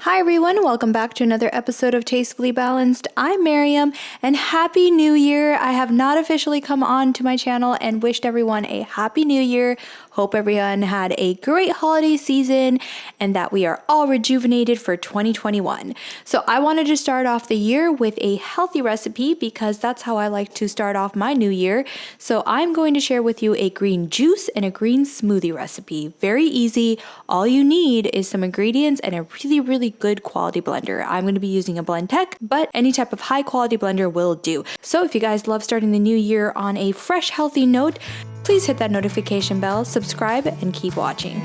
Hi everyone, welcome back to another episode of Tastefully Balanced. I'm Miriam and Happy New Year. I have not officially come on to my channel and wished everyone a Happy New Year. Hope everyone had a great holiday season and that we are all rejuvenated for 2021. So I wanted to start off the year with a healthy recipe because that's how I like to start off my new year. So I'm going to share with you a green juice and a green smoothie recipe. Very easy. All you need is some ingredients and a really good quality blender. I'm going to be using a Blendtec, but any type of high quality blender will do. So if you guys love starting the new year on a fresh, healthy note, please hit that notification bell, subscribe, and keep watching.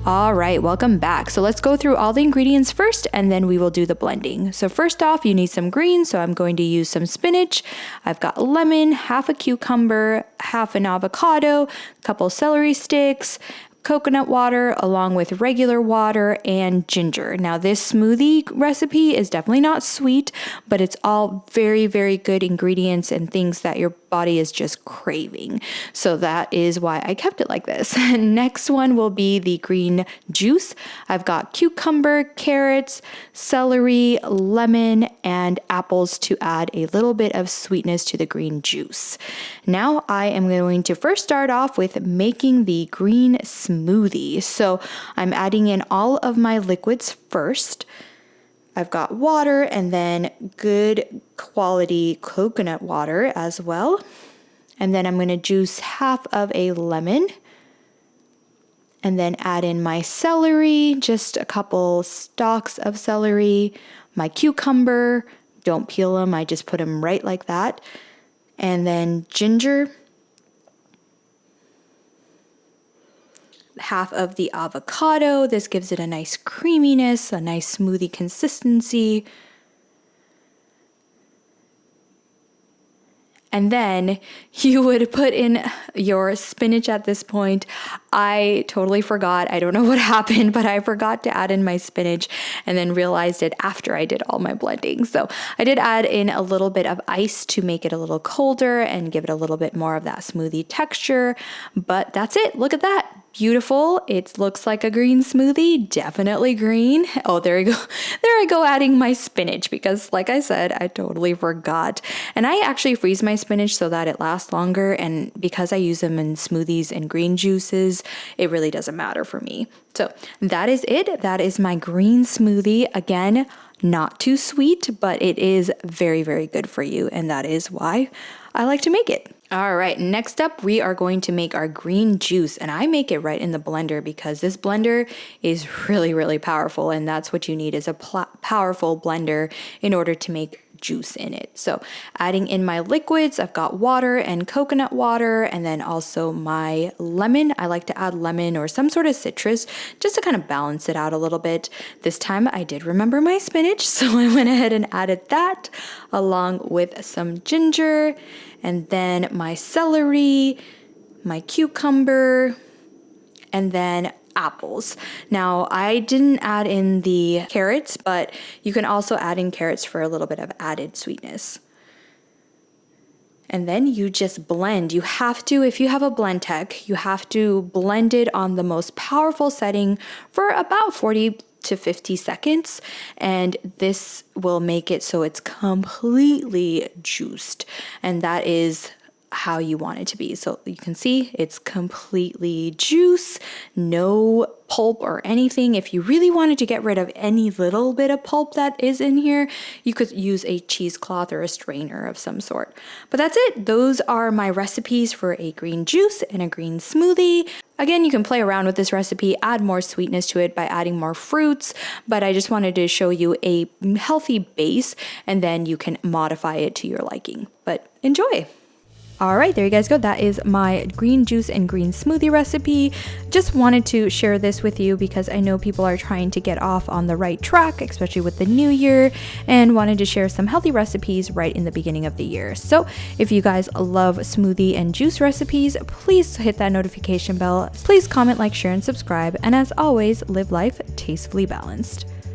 All right, welcome back. So let's go through all the ingredients first and then we will do the blending. So first off, you need some greens. So I'm going to use some spinach. I've got lemon, half a cucumber, half an avocado, a couple celery sticks, coconut water along with regular water and ginger. Now this smoothie recipe is definitely not sweet, but it's all very good ingredients and things that your body is just craving. So that is why I kept it like this. Next one will be the green juice. I've got cucumber, carrots, celery, lemon, and apples to add a little bit of sweetness to the green juice. Now I am going to first start off with making the green smoothie. So I'm adding in all of my liquids first. I've got water and then good quality coconut water as well. And then I'm going to juice half of a lemon and then add in my celery, just a couple stalks of celery, my cucumber, don't peel them, I just put them right like that. And then ginger, half of the avocado. This gives it a nice creaminess, a nice smoothie consistency. And then you would put in your spinach at this point. I totally forgot. I don't know what happened, but I forgot to add in my spinach and then realized it after I did all my blending. So I did add in a little bit of ice to make it a little colder and give it a little bit more of that smoothie texture. But that's it. Look at that. Beautiful. It looks like a green smoothie, definitely green. Oh, there you go. There I go adding my spinach because like I said, I totally forgot. And I actually freeze my spinach so that it lasts longer. And because I use them in smoothies and green juices, it really doesn't matter for me. So that is it. That is my green smoothie. Again, not too sweet, but it is very good for you. And that is why I like to make it. All right, next up, we are going to make our green juice, and I make it right in the blender because this blender is really powerful, and that's what you need is a powerful blender in order to make juice in it. So adding in my liquids, I've got water and coconut water, and then also my lemon. I like to add lemon or some sort of citrus just to kind of balance it out a little bit. This time I did remember my spinach, so I went ahead and added that along with some ginger, and then my celery, my cucumber, and then apples. Now, I didn't add in the carrots, but you can also add in carrots for a little bit of added sweetness. And then you just blend. You have to, if you have a Blendtec, you have to blend it on the most powerful setting for about 40 to 50 seconds, and this will make it so it's completely juiced, and that is how you want it to be. So you can see it's completely juice, no pulp or anything. If you really wanted to get rid of any little bit of pulp that is in here, you could use a cheesecloth or a strainer of some sort. But that's it. Those are my recipes for a green juice and a green smoothie. Again, you can play around with this recipe, add more sweetness to it by adding more fruits, but I just wanted to show you a healthy base and then you can modify it to your liking. But enjoy! All right, there you guys go. That is my green juice and green smoothie recipe. Just wanted to share this with you because I know people are trying to get off on the right track, especially with the new year, and wanted to share some healthy recipes right in the beginning of the year. So if you guys love smoothie and juice recipes, please hit that notification bell. Please comment, like, share, and subscribe. And as always, live life tastefully balanced.